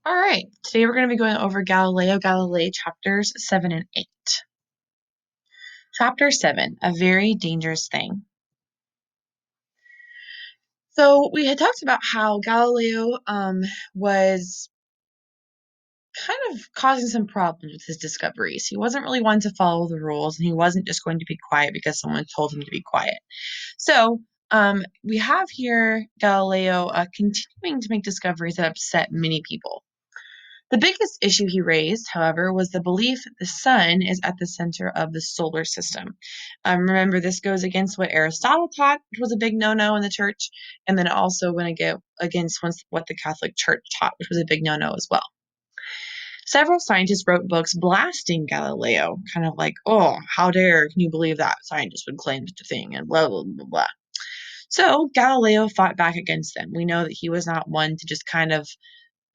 All right, today we're going to be going over Galileo Galilei chapters 7 and 8. Chapter 7, a very dangerous thing. So we had talked about how Galileo was kind of causing some problems with his discoveries. He wasn't really one to follow the rules, and he wasn't just going to be quiet because someone told him to be quiet. So we have here Galileo continuing to make discoveries that upset many people. The biggest issue he raised, however, was the belief that the sun is at the center of the solar system. Remember, this goes against what Aristotle taught, which was a big no-no in the church, and then it also went against what the Catholic Church taught, which was a big no-no as well. Several scientists wrote books blasting Galileo, kind of like, oh, how dare can you believe that scientist would claim such a thing, and blah, blah, blah, blah. So Galileo fought back against them. We know that he was not one to just kind of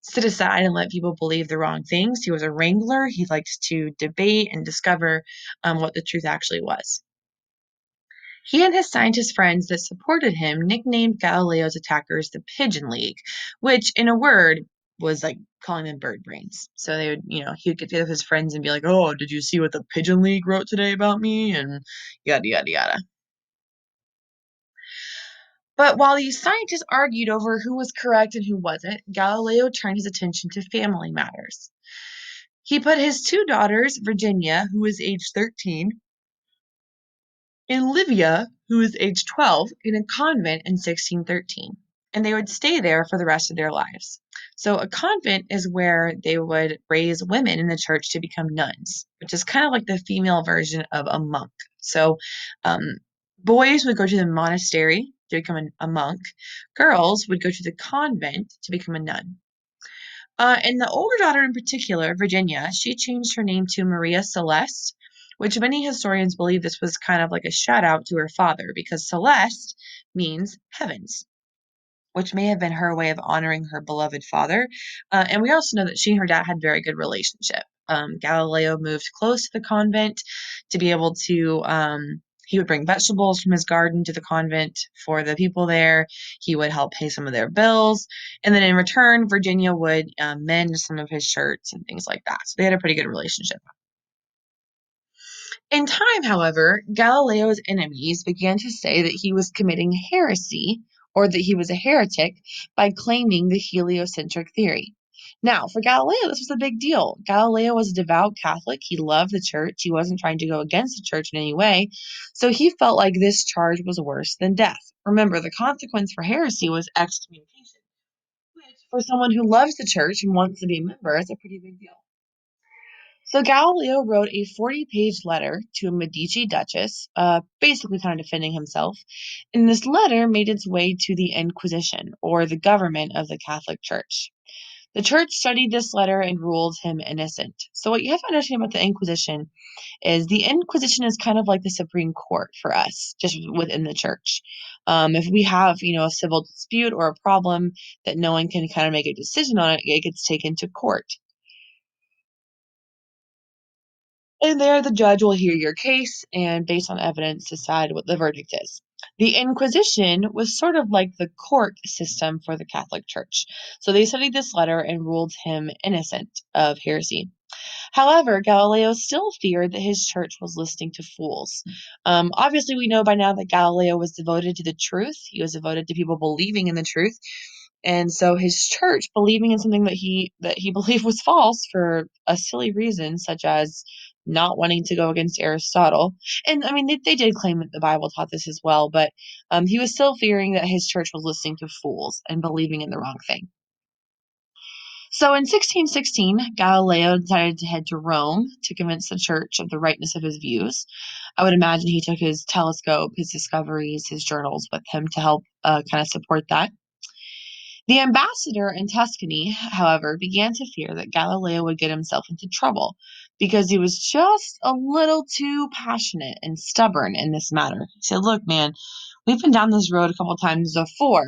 sit aside and let people believe the wrong things. He was a wrangler. He liked to debate and discover what the truth actually was. He and his scientist friends that supported him nicknamed Galileo's attackers the Pigeon League, which, in a word, was like calling them bird brains. So they would, he would get together with his friends and be like, "Oh, did you see what the Pigeon League wrote today about me?" And yada, yada, yada. But while these scientists argued over who was correct and who wasn't, Galileo turned his attention to family matters. He put his two daughters, Virginia, who was age 13, and Livia, who was age 12, in a convent in 1613. And they would stay there for the rest of their lives. So a convent is where they would raise women in the church to become nuns, which is kind of like the female version of a monk. So um, boys would go to the monastery to become a monk. Girls would go to the convent to become a nun. And the older daughter in particular, Virginia, she changed her name to Maria Celeste, which many historians believe this was kind of like a shout out to her father because Celeste means heavens, which may have been her way of honoring her beloved father. And we also know that she and her dad had a very good relationship. Galileo moved close to the convent to be able to he would bring vegetables from his garden to the convent for the people there. He would help pay some of their bills. And then in return, Virginia would mend some of his shirts and things like that. So they had a pretty good relationship. In time, however, Galileo's enemies began to say that he was committing heresy or that he was a heretic by claiming the heliocentric theory. Now, for Galileo, this was a big deal. Galileo was a devout Catholic. He loved the church. He wasn't trying to go against the church in any way. So he felt like this charge was worse than death. Remember, the consequence for heresy was excommunication, which for someone who loves the church and wants to be a member is a pretty big deal. So Galileo wrote a 40-page letter to a Medici duchess, basically kind of defending himself. And this letter made its way to the Inquisition, or the government of the Catholic Church. The church studied this letter and ruled him innocent. So what you have to understand about the Inquisition is the Inquisition is kind of like the Supreme Court for us, just within the church. If we have, a civil dispute or a problem that no one can kind of make a decision on it, it gets taken to court. And there, the judge will hear your case and, based on evidence, decide what the verdict is. The Inquisition was sort of like the court system for the Catholic Church. So they studied this letter and ruled him innocent of heresy. However, Galileo still feared that his church was listening to fools. Obviously, we know by now that Galileo was devoted to the truth. He was devoted to people believing in the truth. And so his church, believing in something that he believed was false for a silly reason, such as not wanting to go against Aristotle. And I mean, they did claim that the Bible taught this as well, but he was still fearing that his church was listening to fools and believing in the wrong thing. So in 1616, Galileo decided to head to Rome to convince the church of the rightness of his views. I would imagine he took his telescope, his discoveries, his journals with him to help kind of support that. The ambassador in Tuscany, however, began to fear that Galileo would get himself into trouble because he was just a little too passionate and stubborn in this matter. He said, "Look, man, we've been down this road a couple times before,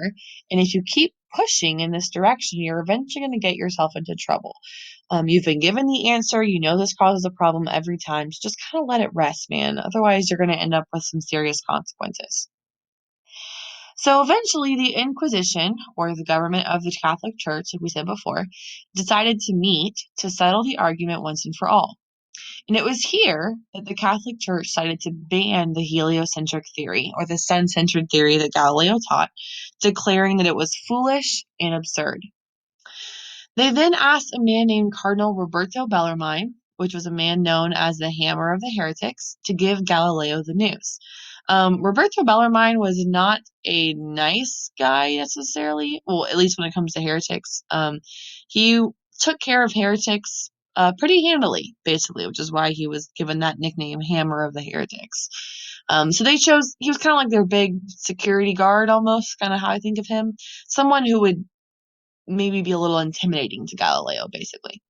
and if you keep pushing in this direction, you're eventually going to get yourself into trouble. You've been given the answer. You know this causes a problem every time. So just kind of let it rest, man. Otherwise, you're going to end up with some serious consequences." So eventually, the Inquisition, or the government of the Catholic Church, like we said before, decided to meet to settle the argument once and for all. And it was here that the Catholic Church decided to ban the heliocentric theory, or the sun-centered theory that Galileo taught, declaring that it was foolish and absurd. They then asked a man named Cardinal Roberto Bellarmine, which was a man known as the Hammer of the Heretics, to give Galileo the news. Roberto Bellarmine was not a nice guy necessarily, well, at least when it comes to heretics. He took care of heretics pretty handily, basically, which is why he was given that nickname, Hammer of the Heretics. So he was kind of like their big security guard almost, kind of how I think of him. Someone who would maybe be a little intimidating to Galileo, basically.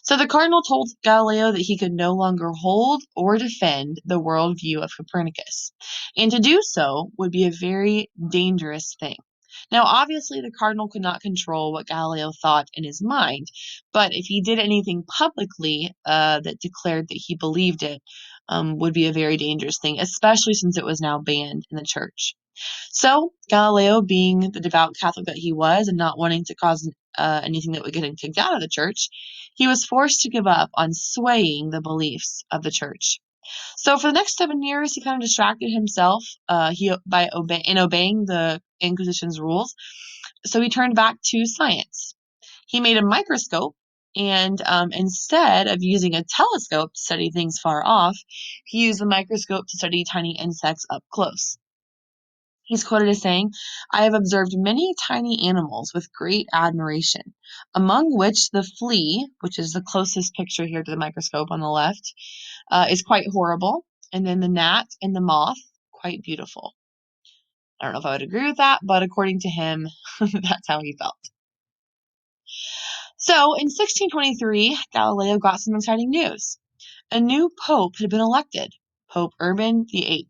So the cardinal told Galileo that he could no longer hold or defend the worldview of Copernicus, and to do so would be a very dangerous thing. Now, obviously, the cardinal could not control what Galileo thought in his mind, but if he did anything publicly that declared that he believed it, would be a very dangerous thing, especially since it was now banned in the church. So, Galileo, being the devout Catholic that he was and not wanting to cause anything that would get him kicked out of the church, he was forced to give up on swaying the beliefs of the church. So, for the next 7 years, he kind of distracted himself in obeying the Inquisition's rules. So, he turned back to science. He made a microscope, and instead of using a telescope to study things far off, he used the microscope to study tiny insects up close. He's quoted as saying, "I have observed many tiny animals with great admiration, among which the flea, which is the closest picture here to the microscope on the left, is quite horrible, and then the gnat and the moth, quite beautiful." I don't know if I would agree with that, but according to him, that's how he felt. So in 1623, Galileo got some exciting news. A new pope had been elected, Pope Urban VIII.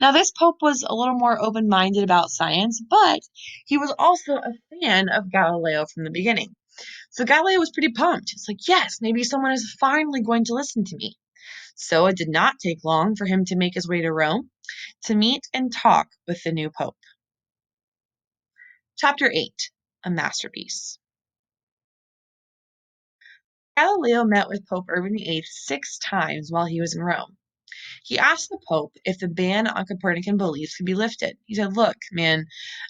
Now, this pope was a little more open-minded about science, but he was also a fan of Galileo from the beginning. So Galileo was pretty pumped. It's like, yes, maybe someone is finally going to listen to me. So it did not take long for him to make his way to Rome to meet and talk with the new pope. Chapter 8, a masterpiece. Galileo met with Pope Urban VIII 6 times while he was in Rome. He asked the Pope if the ban on Copernican beliefs could be lifted. He said, "Look, man,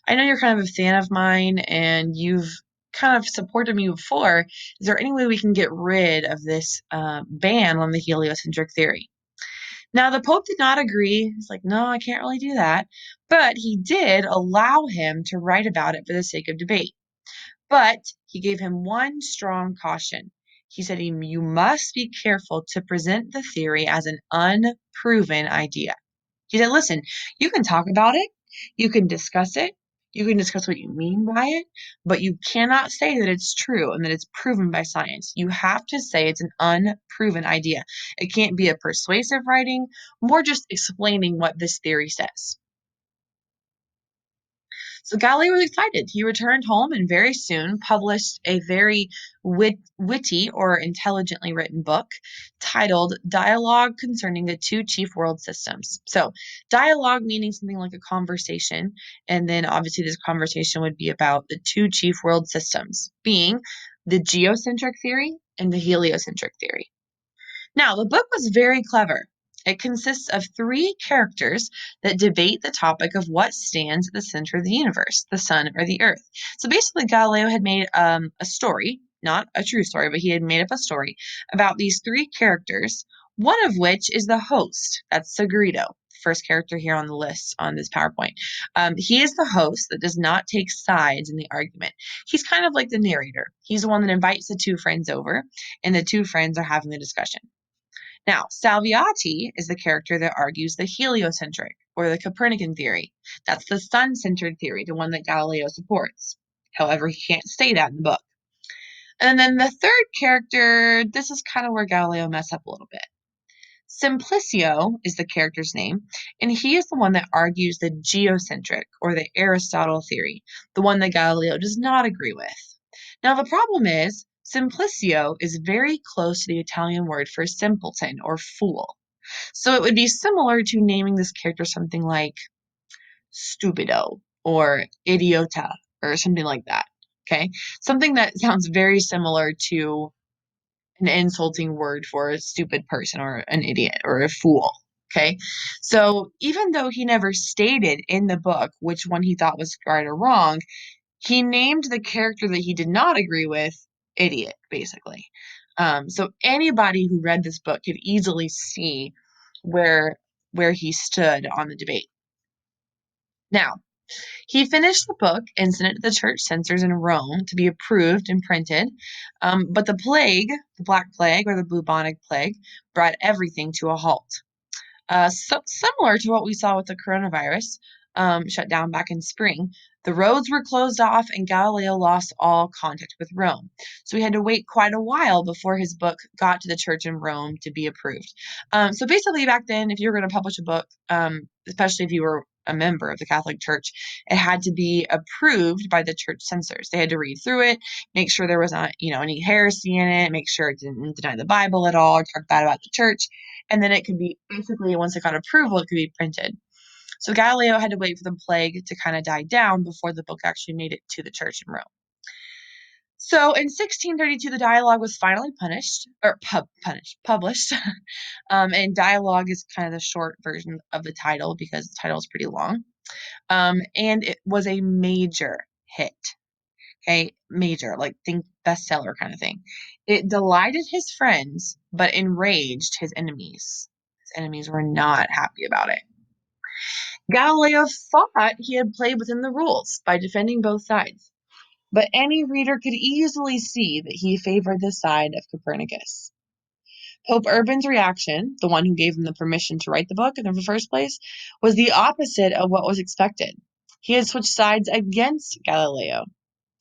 I know you're kind of a fan of mine and you've kind of supported me before. Is there any way we can get rid of this ban on the heliocentric theory?" Now, the Pope did not agree. He's like, "No, I can't really do that." But he did allow him to write about it for the sake of debate. But he gave him one strong caution. He said, "You must be careful to present the theory as an unproven idea." He said, "Listen, you can talk about it, you can discuss it, you can discuss what you mean by it, but you cannot say that it's true and that it's proven by science. You have to say it's an unproven idea. It can't be a persuasive writing, more just explaining what this theory says." So Galileo was excited. He returned home and very soon published a very witty or intelligently written book titled Dialogue Concerning the Two Chief World Systems. So, dialogue meaning something like a conversation, and then obviously this conversation would be about the two chief world systems, being the geocentric theory and the heliocentric theory. Now, the book was very clever. It consists of 3 characters that debate the topic of what stands at the center of the universe, the sun or the earth. So basically, Galileo had made a story, not a true story, but he had made up a story about these 3 characters, one of which is the host. That's Sagredo, first character here on the list on this PowerPoint. He is the host that does not take sides in the argument. He's kind of like the narrator. He's the one that invites the 2 friends over, and the 2 friends are having the discussion. Now, Salviati is the character that argues the heliocentric, or the Copernican theory. That's the sun-centered theory, the one that Galileo supports. However, he can't say that in the book. And then the third character, this is kind of where Galileo messed up a little bit. Simplicio is the character's name, and he is the one that argues the geocentric, or the Aristotle theory, the one that Galileo does not agree with. Now, the problem is, Simplicio is very close to the Italian word for simpleton or fool. So it would be similar to naming this character something like stupido or idiota or something like that. Okay. Something that sounds very similar to an insulting word for a stupid person or an idiot or a fool. Okay. So even though he never stated in the book which one he thought was right or wrong, he named the character that he did not agree with idiot, basically. So anybody who read this book could easily see where where he stood on the debate. Now, he finished the book and sent it to the church censors in Rome to be approved and printed. But the plague, the Black Plague or the bubonic plague, brought everything to a halt. So similar to what we saw with the coronavirus shut down back in spring, the roads were closed off and Galileo lost all contact with Rome. So he had to wait quite a while before his book got to the church in Rome to be approved. So basically, back then, if you were going to publish a book, especially if you were a member of the Catholic Church, it had to be approved by the church censors. They had to read through it, make sure there was not, any heresy in it, make sure it didn't deny the Bible at all or talk bad about the church. And then it could be basically, once it got approval, it could be printed. So Galileo had to wait for the plague to kind of die down before the book actually made it to the church in Rome. So in 1632, the dialogue was finally published. And dialogue is kind of the short version of the title because the title is pretty long. And it was a major hit. Okay, major, like think bestseller kind of thing. It delighted his friends, but enraged his enemies. His enemies were not happy about it. Galileo thought he had played within the rules by defending both sides, but any reader could easily see that he favored the side of Copernicus. Pope Urban's reaction, the one who gave him the permission to write the book in the first place, was the opposite of what was expected. He had switched sides against Galileo.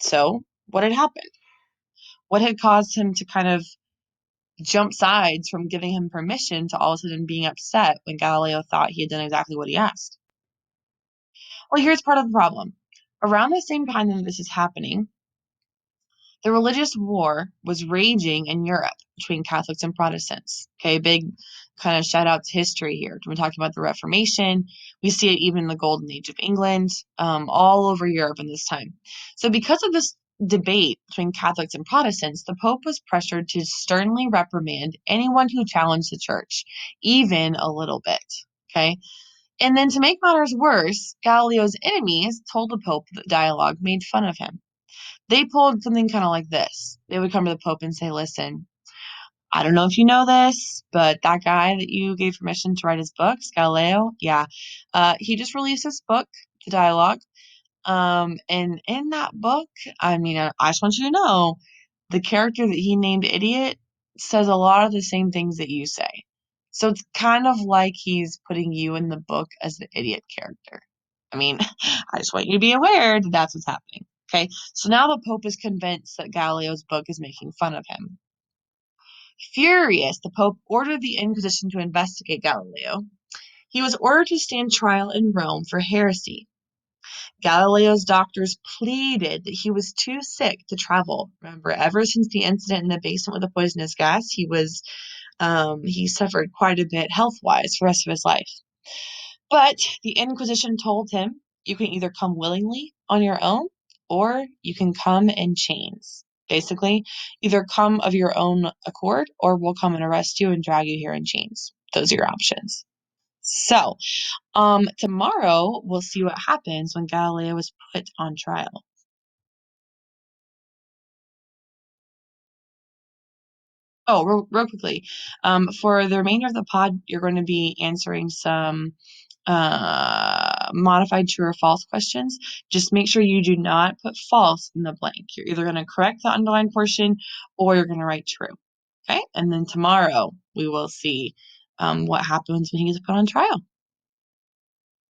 So, what had happened? What had caused him to kind of jump sides from giving him permission to all of a sudden being upset when Galileo thought he had done exactly what he asked? Well, here's part of the problem. Around the same time that this is happening, the religious war was raging in Europe between Catholics and Protestants. Okay, big kind of shout out to history here. We're talking about the Reformation. We see it even in the Golden Age of England, all over Europe in this time. So, because of this debate between Catholics and Protestants, the Pope was pressured to sternly reprimand anyone who challenged the church, even a little bit. Okay. And then to make matters worse, Galileo's enemies told the Pope that the dialogue made fun of him. They pulled something kind of like this. They would come to the Pope and say, listen, I don't know if you know this, but that guy that you gave permission to write his books, Galileo, yeah, he just released this book, The Dialogue. And in that book, I just want you to know the character that he named Idiot says a lot of the same things that you say. So it's kind of like he's putting you in the book as the idiot character. I mean, I just want you to be aware that that's what's happening. Okay, so now the Pope is convinced that Galileo's book is making fun of him. Furious, the Pope ordered the Inquisition to investigate Galileo. He was ordered to stand trial in Rome for heresy. Galileo's doctors pleaded that he was too sick to travel. Remember, ever since the incident in the basement with the poisonous gas, he suffered quite a bit health-wise for the rest of his life. But the Inquisition told him, you can either come willingly on your own, or you can come in chains. Basically, either come of your own accord, or we'll come and arrest you and drag you here in chains. Those are your options. So, tomorrow we'll see what happens when Galileo is put on trial. Oh, real quickly, for the remainder of the pod, you're going to be answering some modified true or false questions. Just make sure you do not put false in the blank. You're either going to correct the underlined portion or you're going to write true. Okay, and then tomorrow we will see what happens when he gets put on trial.